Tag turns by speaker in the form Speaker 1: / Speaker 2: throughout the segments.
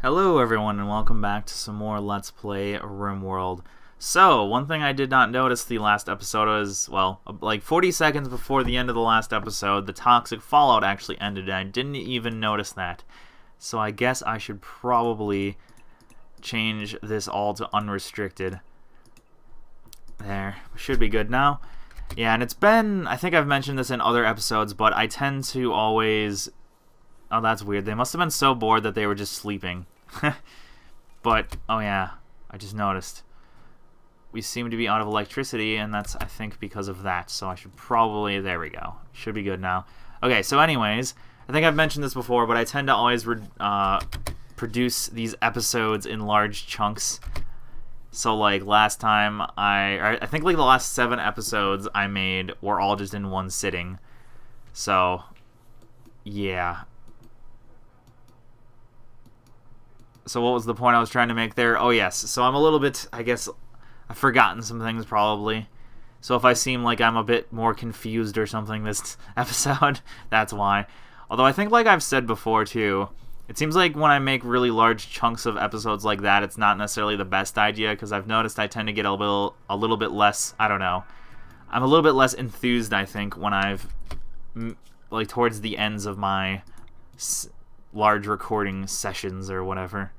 Speaker 1: Hello everyone and welcome back to some more Let's Play Rimworld. So, one thing I did not notice the last episode was, well, like 40 seconds before the end of the last episode, the toxic fallout actually ended and I didn't even notice that. So I guess I should probably change this all to unrestricted. There, should be good now. Yeah, and it's been, I think I've mentioned this in other episodes, but I tend to always... Oh, that's weird. They must have been so bored that they were just sleeping. But, oh yeah, I just noticed. We seem to be out of electricity, and that's, I think, because of that. So I should probably... There we go. Should be good now. Okay, so anyways, I think I've mentioned this before, but I tend to always produce these episodes in large chunks. So, like, last time I think, like, the last 7 episodes I made were all just in one sitting. So, yeah. So what was the point I was trying to make there? Oh, yes. So I'm a little bit, I guess, I've forgotten some things probably. So if I seem like I'm a bit more confused or something this episode, that's why. Although I think, like I've said before, too, it seems like when I make really large chunks of episodes like that, it's not necessarily the best idea, because I've noticed I tend to get a little bit less, I don't know. I'm a little bit less enthused, I think, when I've, like, towards the ends of my large recording sessions or whatever.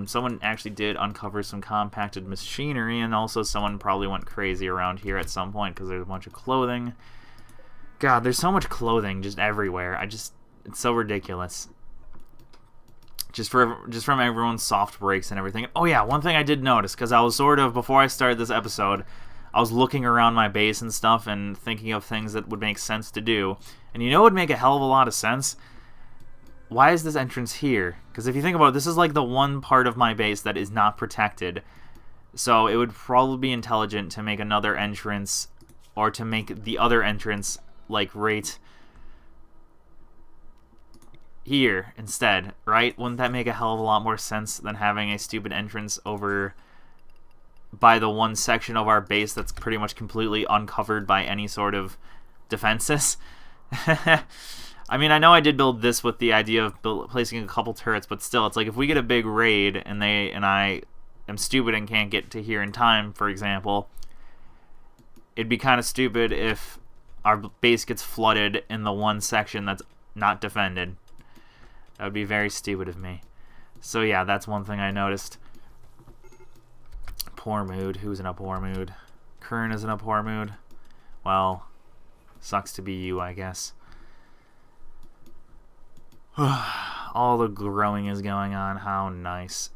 Speaker 1: Someone actually did uncover some compacted machinery, and also someone probably went crazy around here at some point because there's a bunch of clothing. God, there's so much clothing just everywhere. It's so ridiculous. Just from everyone's soft breaks and everything. Oh yeah, one thing I did notice, because I was sort of, before I started this episode, I was looking around my base and stuff and thinking of things that would make sense to do. And you know what would make a hell of a lot of sense? Why is this entrance here? Because if you think about it, this is like the one part of my base that is not protected. So it would probably be intelligent to make another entrance, or to make the other entrance, like, right here instead, right? Wouldn't that make a hell of a lot more sense than having a stupid entrance over by the one section of our base that's pretty much completely uncovered by any sort of defenses? I mean, I know I did build this with the idea of placing a couple turrets, but still, it's like if we get a big raid and I am stupid and can't get to here in time, for example, it'd be kind of stupid if our base gets flooded in the one section that's not defended. That would be very stupid of me. So yeah, that's one thing I noticed. Poor mood. Who's in a poor mood? Kern is in a poor mood. Well, sucks to be you, I guess. All the growing is going on. How nice.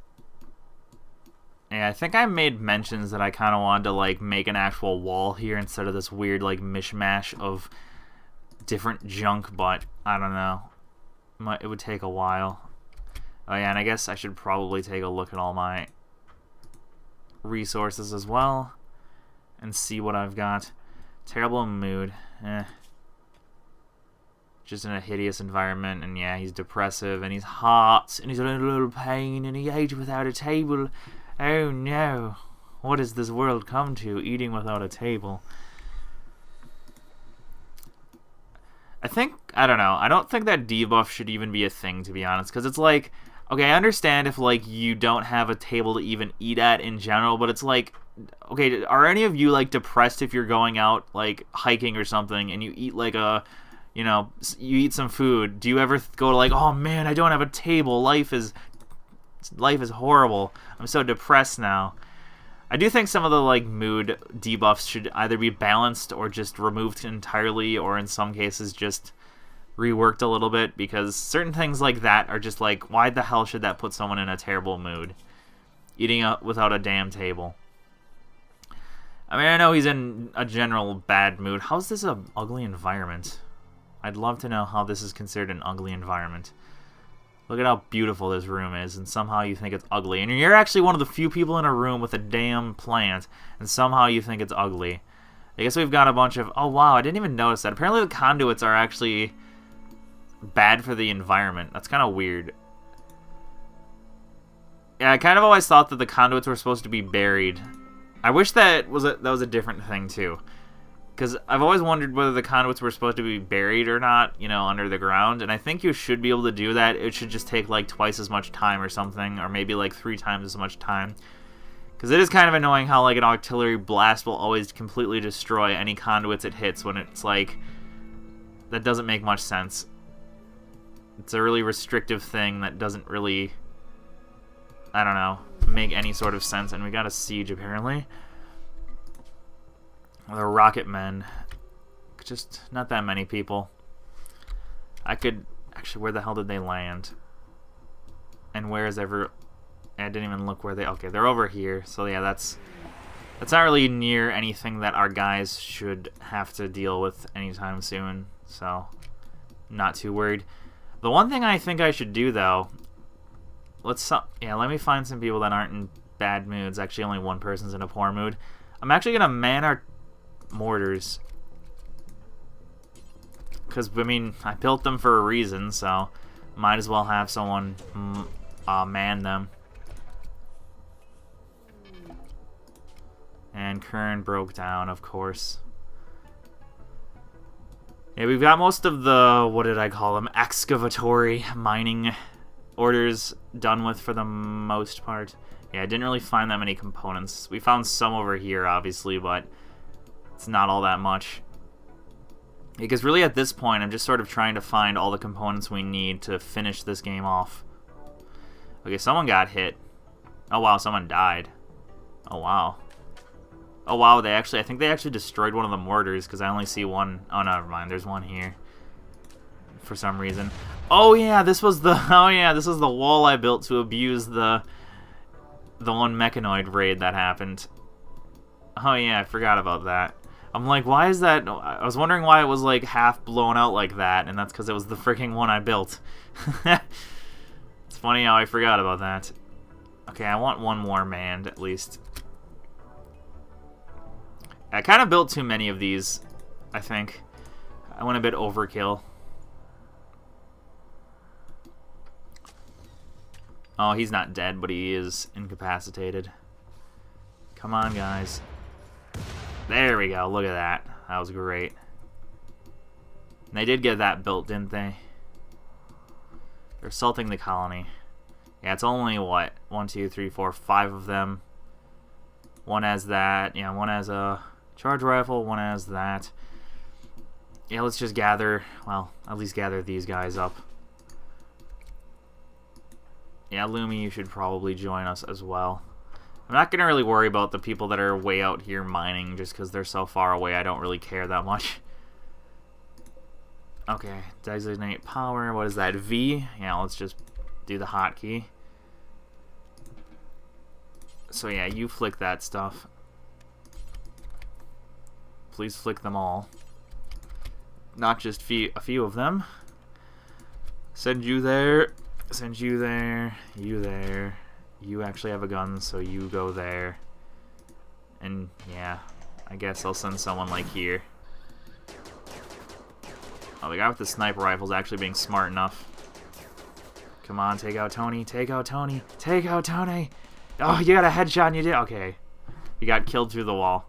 Speaker 1: Yeah, I think I made mentions that I kind of wanted to, like, make an actual wall here instead of this weird, like, mishmash of different junk, but I don't know. It would take a while. Oh yeah, and I guess I should probably take a look at all my resources as well and see what I've got. Terrible mood. Just in a hideous environment, and yeah, he's depressive, and he's hot, and he's in a little pain, and he ate without a table. Oh no. What has this world come to, eating without a table? I don't know, I don't think that debuff should even be a thing, to be honest, because it's like, okay, I understand if, like, you don't have a table to even eat at in general, but it's like, okay, are any of you, like, depressed if you're going out, like, hiking or something, and you eat, like, you know, you eat some food? Do you ever go to, like, oh man, I don't have a table, life is horrible, I'm so depressed now? I do think some of the, like, mood debuffs should either be balanced or just removed entirely, or in some cases just reworked a little bit, because certain things like that are just like, why the hell should that put someone in a terrible mood? Eating without a damn table. I mean, I know he's in a general bad mood. How is this an ugly environment? I'd love to know how this is considered an ugly environment. Look at how beautiful this room is, and somehow you think it's ugly. And you're actually one of the few people in a room with a damn plant, and somehow you think it's ugly. I guess we've got a bunch of... Oh, wow, I didn't even notice that. Apparently the conduits are actually bad for the environment. That's kind of weird. Yeah, I kind of always thought that the conduits were supposed to be buried. I wish that was a different thing, too. Because I've always wondered whether the conduits were supposed to be buried or not, you know, under the ground. And I think you should be able to do that. It should just take, like, twice as much time or something. Or maybe, like, 3 times as much time. Because it is kind of annoying how, like, an artillery blast will always completely destroy any conduits it hits when it's, like... That doesn't make much sense. It's a really restrictive thing that doesn't really... I don't know, make any sort of sense. And we got a siege, apparently. The rocket men. Just not that many people. I could... Actually, where the hell did they land? And where is I didn't even look where they... Okay, they're over here. So yeah, that's not really near anything that our guys should have to deal with anytime soon. So, not too worried. The one thing I think I should do, though... let me find some people that aren't in bad moods. Actually, only one person's in a poor mood. I'm actually going to man our mortars. Because, I mean, I built them for a reason, so might as well have someone man them. And Kern broke down, of course. Yeah, we've got most of the, what did I call them, excavatory mining orders done with for the most part. Yeah, I didn't really find that many components. We found some over here, obviously, but it's not all that much. Because really at this point, I'm just sort of trying to find all the components we need to finish this game off. Okay, someone got hit. Oh wow, someone died. Oh wow. Oh wow, I think they actually destroyed one of the mortars, because I only see one. Oh, no, never mind, there's one here. For some reason. Oh yeah, this was the wall I built to abuse the one mechanoid raid that happened. Oh yeah, I forgot about that. I'm like, why is that? I was wondering why it was like half blown out like that, and that's because it was the freaking one I built. It's funny how I forgot about that. Okay, I want one more manned at least. I kind of built too many of these, I think. I went a bit overkill. Oh, he's not dead, but he is incapacitated. Come on, guys. There we go. Look at that. That was great. And they did get that built, didn't they? They're assaulting the colony. Yeah, it's only, what? 1, 2, 3, 4, 5 of them. One has that. Yeah, one has a charge rifle. One has that. Yeah, let's just gather... Well, at least gather these guys up. Yeah, Lumi, you should probably join us as well. I'm not going to really worry about the people that are way out here mining just because they're so far away. I don't really care that much. Okay, designate power. What is that? V? Yeah, let's just do the hotkey. So yeah, you flick that stuff. Please flick them all. Not just a few of them. Send you there. Send you there. You there. You actually have a gun, so you go there. And yeah, I guess I'll send someone like here. Oh, the guy with the sniper rifle is actually being smart enough. Come on, take out Tony. Take out Tony. Take out Tony. Oh, you got a headshot and you did. Okay. You got killed through the wall.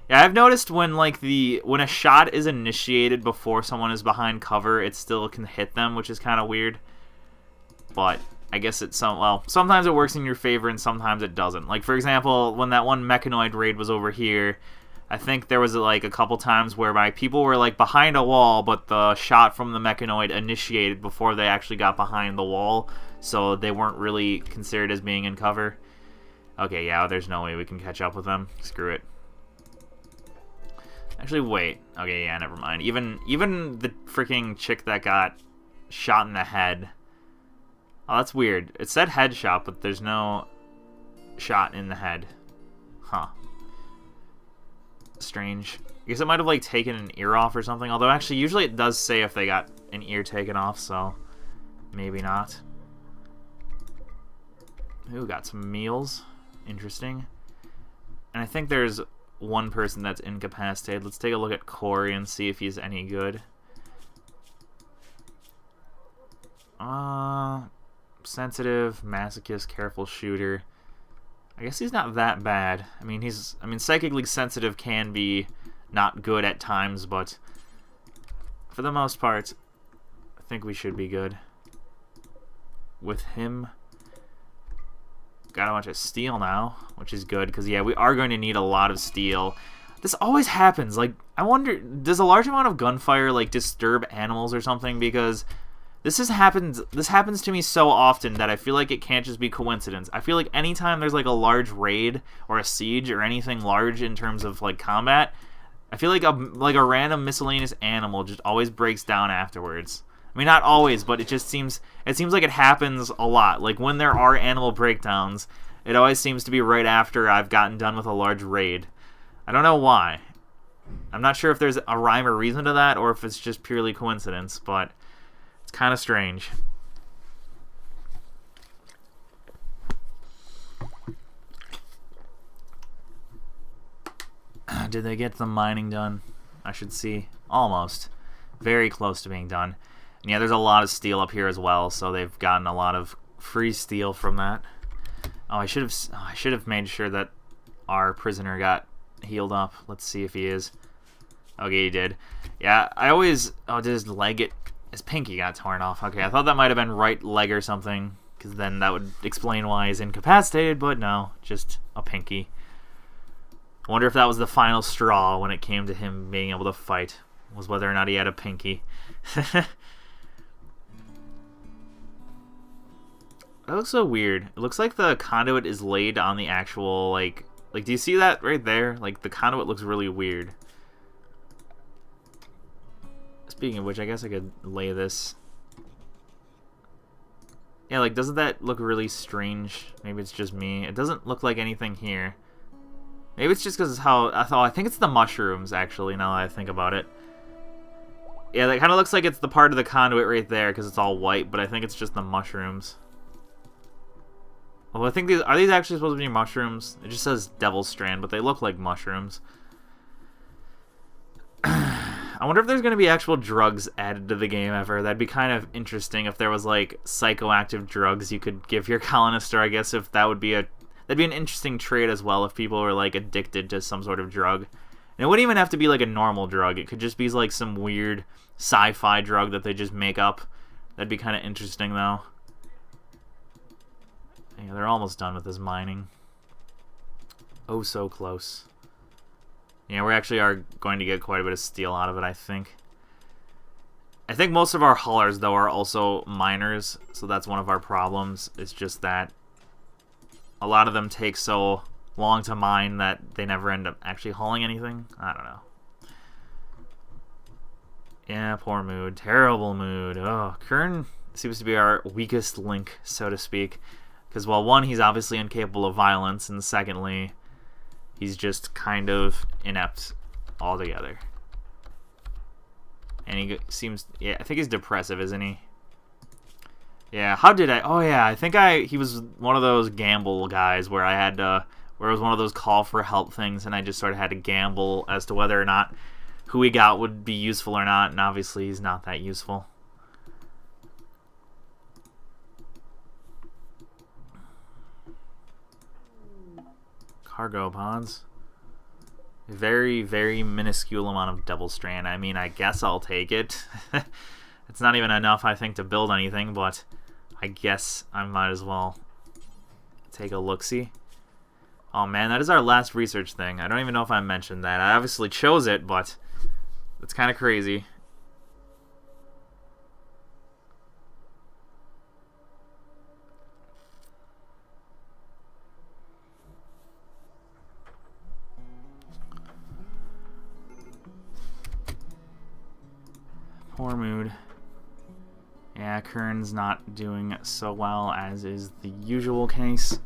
Speaker 1: Yeah, I've noticed when when a shot is initiated before someone is behind cover, it still can hit them, which is kind of weird. But I guess it's sometimes it works in your favor and sometimes it doesn't. Like, for example, when that one mechanoid raid was over here, I think there was like a couple times where my people were like behind a wall, but the shot from the mechanoid initiated before they actually got behind the wall, so they weren't really considered as being in cover. Okay, yeah, there's no way we can catch up with them. Screw it. Actually, wait. Okay, yeah, never mind. Even the freaking chick that got shot in the head. Oh, that's weird. It said headshot, but there's no shot in the head. Huh. Strange. I guess it might have, like, taken an ear off or something. Although, actually, usually it does say if they got an ear taken off, so maybe not. Ooh, got some meals. Interesting. And I think there's one person that's incapacitated. Let's take a look at Corey and see if he's any good. Sensitive, masochist, careful shooter. I guess he's not that bad. I mean, psychically sensitive can be not good at times, but for the most part, I think we should be good. With him, got a bunch of steel now, which is good, because, yeah, we are going to need a lot of steel. This always happens. Like, I wonder, does a large amount of gunfire, like, disturb animals or something? Because this happens to me so often that I feel like it can't just be coincidence. I feel like anytime there's, like, a large raid or a siege or anything large in terms of, like, combat, I feel like a random miscellaneous animal just always breaks down afterwards. I mean, not always, but it seems like it happens a lot. Like, when there are animal breakdowns, it always seems to be right after I've gotten done with a large raid. I don't know why. I'm not sure if there's a rhyme or reason to that, or if it's just purely coincidence, but it's kind of strange. Did they get the mining done? I should see. Almost. Very close to being done. And yeah, there's a lot of steel up here as well, so they've gotten a lot of free steel from that. Oh, I should have made sure that our prisoner got healed up. Let's see if he is. Okay, he did. Yeah, I always... Oh, did his leg his pinky got torn off. Okay, I thought that might have been right leg or something, because then that would explain why he's incapacitated, but no, just a pinky. I wonder if that was the final straw when it came to him being able to fight, was whether or not he had a pinky. That looks so weird. It looks like the conduit is laid on the actual, like, do you see that right there? Like, the conduit looks really weird. Speaking of which, I guess I could lay this. Yeah, like, doesn't that look really strange? Maybe it's just me. It doesn't look like anything here. Maybe it's just because how... I think it's the mushrooms, actually, now that I think about it. Yeah, that kind of looks like it's the part of the conduit right there, because it's all white, but I think it's just the mushrooms. Well, I think these... Are these actually supposed to be mushrooms? It just says Devil's Strand, but they look like mushrooms. I wonder if there's going to be actual drugs added to the game ever. That'd be kind of interesting if there was, like, psychoactive drugs you could give your colonist, or I guess if that would be a... That'd be an interesting trait as well if people were, like, addicted to some sort of drug. And it wouldn't even have to be, like, a normal drug. It could just be, like, some weird sci-fi drug that they just make up. That'd be kind of interesting, though. Yeah, they're almost done with this mining. Oh, so close. Yeah, we actually are going to get quite a bit of steel out of it, I think. I think most of our haulers, though, are also miners, so that's one of our problems. It's just that a lot of them take so long to mine that they never end up actually hauling anything. I don't know. Yeah, poor mood. Terrible mood. Oh, Kern seems to be our weakest link, so to speak. Because, well, one, he's obviously incapable of violence, and secondly, he's just kind of inept altogether. And he seems... Yeah, I think he's depressive, isn't he? Yeah, how did I... Oh, yeah, I think he was one of those gamble guys where I had to... Where it was one of those call for help things, and I just sort of had to gamble as to whether or not who he got would be useful or not, and obviously he's not that useful. Cargo pods. Very, very minuscule amount of Devil Strand. I mean, I guess I'll take it. It's not even enough, I think, to build anything, but I guess I might as well take a look-see. Oh, man, that is our last research thing. I don't even know if I mentioned that. I obviously chose it, but it's kind of crazy. Poor mood. Yeah, Kern's not doing so well, as is the usual case.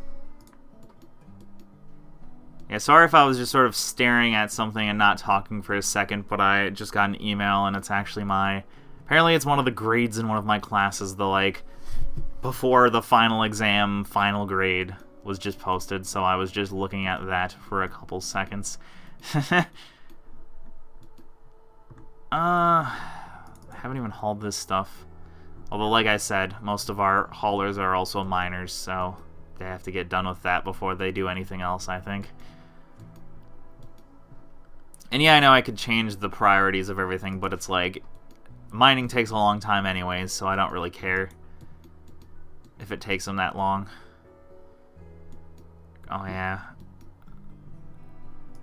Speaker 1: Yeah, sorry if I was just sort of staring at something and not talking for a second, but I just got an email, and it's actually apparently it's one of the grades in one of my classes, before the final exam, final grade was just posted, so I was just looking at that for a couple seconds. I haven't even hauled this stuff. Although, like I said, most of our haulers are also miners, so they have to get done with that before they do anything else, I think. And yeah, I know I could change the priorities of everything, but it's like, mining takes a long time anyways, so I don't really care if it takes them that long. Oh yeah.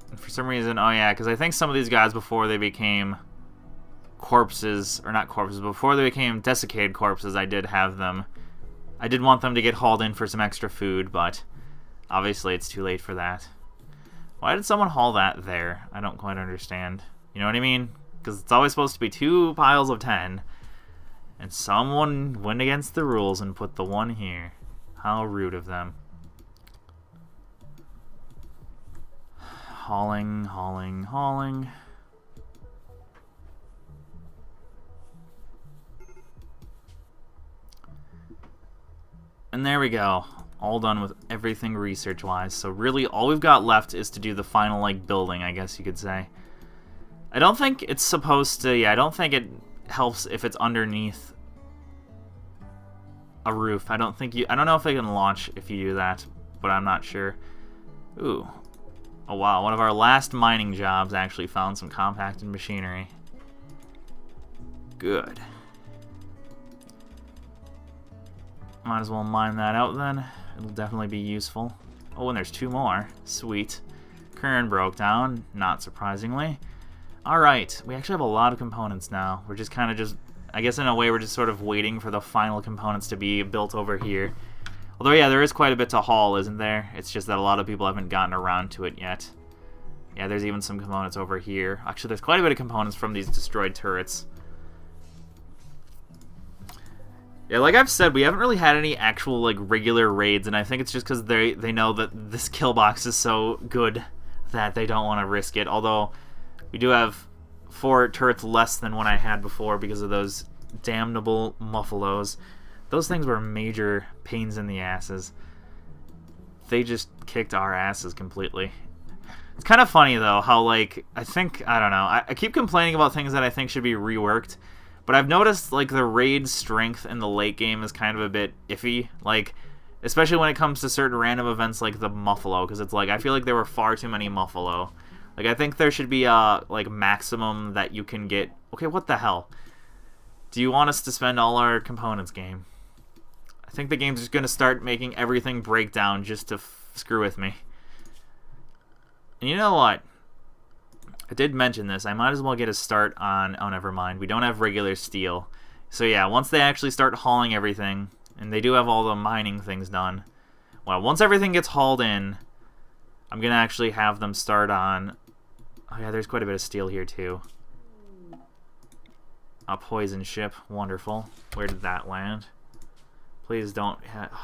Speaker 1: And for some reason, oh yeah, because I think some of these guys before they became corpses, or not corpses, before they became desiccated corpses, I did have them. I did want them to get hauled in for some extra food, but obviously it's too late for that. Why did someone haul that there? I don't quite understand. You know what I mean? Because it's always supposed to be 2 piles of 10. And someone went against the rules and put the one here. How rude of them. Hauling, hauling, hauling. And there we go. All done with everything research-wise. So really, all we've got left is to do the final, like, building, I guess you could say. I don't think it's supposed to... Yeah, I don't think it helps if it's underneath a roof. I don't know if they can launch if you do that, but I'm not sure. Ooh. Oh, wow. One of our last mining jobs actually found some compacted machinery. Good. Might as well mine that out then. It'll definitely be useful. Oh, and there's 2 more. Sweet. Kern broke down, not surprisingly. Alright, we actually have a lot of components now. We're just kind of I guess in a way we're just sort of waiting for the final components to be built over here. Although, yeah, there is quite a bit to haul, isn't there? It's just that a lot of people haven't gotten around to it yet. Yeah, there's even some components over here. Actually, there's quite a bit of components from these destroyed turrets. Yeah, like I've said, we haven't really had any actual, like, regular raids, and I think it's just because they know that this kill box is so good that they don't want to risk it. Although, we do have 4 turrets less than what I had before because of those damnable muffalos. Those things were major pains in the asses. They just kicked our asses completely. It's kind of funny, though, how, like, I don't know, I keep complaining about things that I think should be reworked. But I've noticed, like, the raid strength in the late game is kind of a bit iffy. Like, especially when it comes to certain random events like the Muffalo. Because it's like, I feel like there were far too many Muffalo. Like, I think there should be a, like, maximum that you can get. Okay, what the hell? Do you want us to spend all our components, game? I think the game's just going to start making everything break down just to screw with me. And you know what? I did mention this. I might as well get a start on... Oh, never mind. We don't have regular steel. So yeah, once they actually start hauling everything, and they do have all the mining things done, well, once everything gets hauled in, I'm going to actually have them start on... Oh yeah, there's quite a bit of steel here too. A poison ship. Wonderful. Where did that land? Please don't...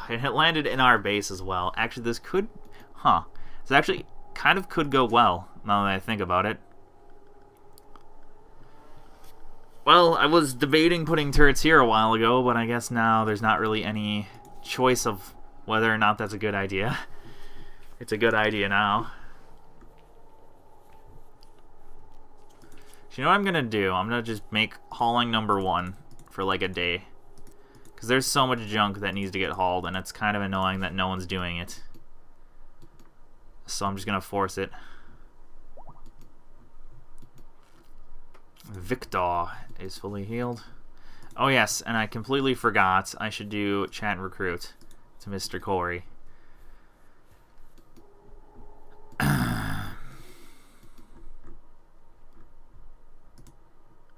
Speaker 1: It landed in our base as well. Actually, this could... Huh. This actually kind of could go well, now that I think about it. Well, I was debating putting turrets here a while ago, but I guess now there's not really any choice of whether or not that's a good idea. It's a good idea now. So you know what I'm going to do? I'm going to just make hauling number 1 for like a day. Because there's so much junk that needs to get hauled, and it's kind of annoying that no one's doing it. So I'm just going to force it. Victor is fully healed. Oh yes, and I completely forgot I should do chat and recruit to Mr. Corey.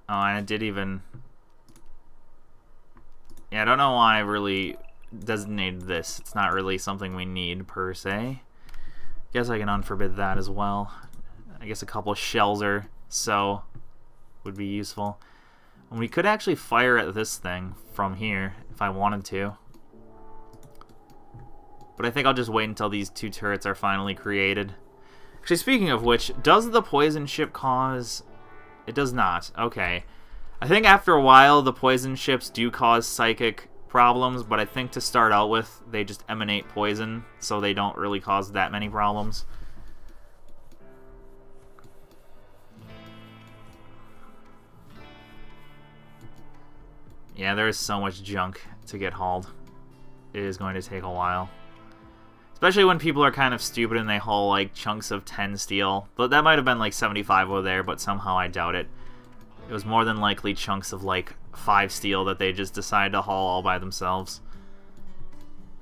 Speaker 1: Oh, and I did even... Yeah, I don't know why I really designated this. It's not really something we need, per se. Guess I can unforbid that as well. I guess a couple of shells or so would be useful. And we could actually fire at this thing from here, if I wanted to. But I think I'll just wait until these 2 turrets are finally created. Actually, speaking of which, does the poison ship cause... It does not. Okay. I think after a while, the poison ships do cause psychic problems, but I think to start out with, they just emanate poison, so they don't really cause that many problems. Yeah, there is so much junk to get hauled. It is going to take a while. Especially when people are kind of stupid and they haul, like, chunks of 10 steel. But that might have been, like, 75 over there, but somehow I doubt it. It was more than likely chunks of, like, 5 steel that they just decided to haul all by themselves.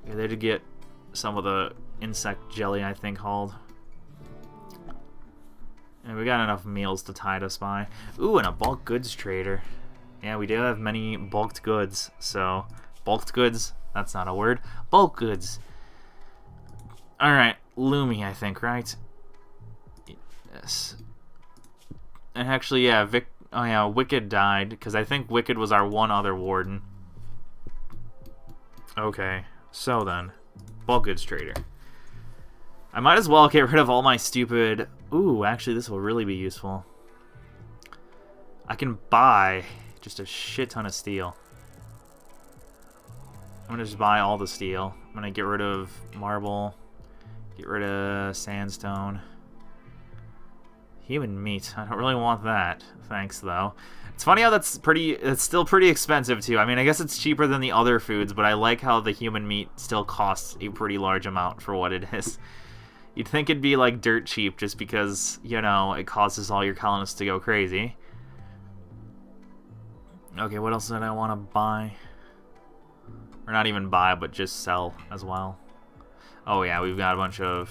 Speaker 1: Yeah, they did get some of the insect jelly, I think, hauled. And we got enough meals to tide us by. Ooh, and a bulk goods trader. Yeah, we do have many bulked goods, so... Bulked goods? That's not a word. Bulk goods. Alright, Lumi, I think, right? Yes. And actually, yeah, Wicked died, because I think Wicked was our one other warden. Okay, so then. Bulk goods trader. I might as well get rid of all my stupid... Ooh, actually, this will really be useful. I can buy just a shit ton of steel. I'm going to just buy all the steel. I'm going to get rid of marble. Get rid of sandstone. Human meat. I don't really want that. Thanks, though. It's funny how it's still pretty expensive, too. I mean, I guess it's cheaper than the other foods, but I like how the human meat still costs a pretty large amount for what it is. You'd think it'd be, like, dirt cheap just because, you know, it causes all your colonists to go crazy. Okay, what else did I want to buy? Or not even buy, but just sell as well. Oh yeah, we've got a bunch of...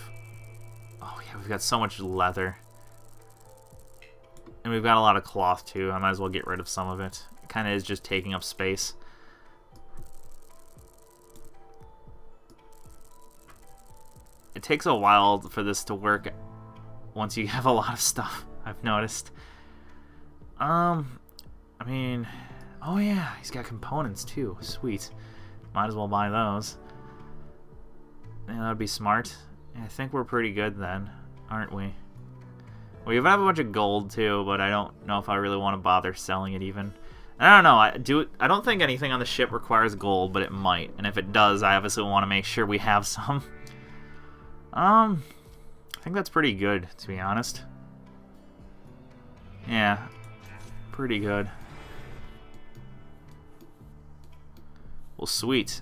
Speaker 1: Oh yeah, we've got so much leather. And we've got a lot of cloth too. I might as well get rid of some of it. It kind of is just taking up space. It takes a while for this to work once you have a lot of stuff, I've noticed. I mean... Oh yeah, he's got components too. Sweet. Might as well buy those. Yeah, that would be smart. Yeah, I think we're pretty good then, aren't we? We even have a bunch of gold too, but I don't know if I really want to bother selling it even. I don't know. I don't think anything on the ship requires gold, but it might. And if it does, I obviously want to make sure we have some. I think that's pretty good, to be honest. Yeah, pretty good. Well, sweet.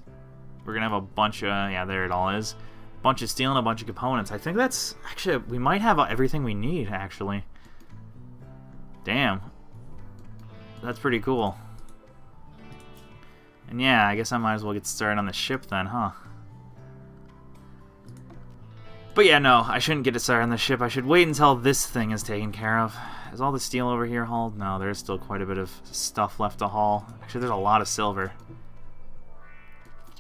Speaker 1: We're gonna have a bunch of, yeah, there it all is. Bunch of steel and a bunch of components. I think that's, actually, we might have everything we need, actually. Damn. That's pretty cool. And yeah, I guess I might as well get started on the ship then, huh? But yeah, no, I shouldn't get started on the ship. I should wait until this thing is taken care of. Is all the steel over here hauled? No, there's still quite a bit of stuff left to haul. Actually, there's a lot of silver.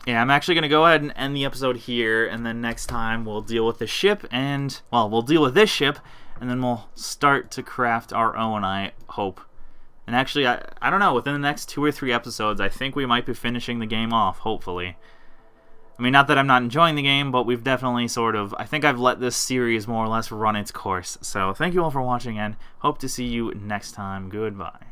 Speaker 1: Yeah, I'm actually going to go ahead and end the episode here, and then next time we'll deal with the ship, and, well, we'll deal with this ship, and then we'll start to craft our own, I hope. And actually, I don't know, within the next 2 or 3 episodes, I think we might be finishing the game off, hopefully. I mean, not that I'm not enjoying the game, but we've definitely sort of, I think I've let this series more or less run its course. So, thank you all for watching, and hope to see you next time. Goodbye.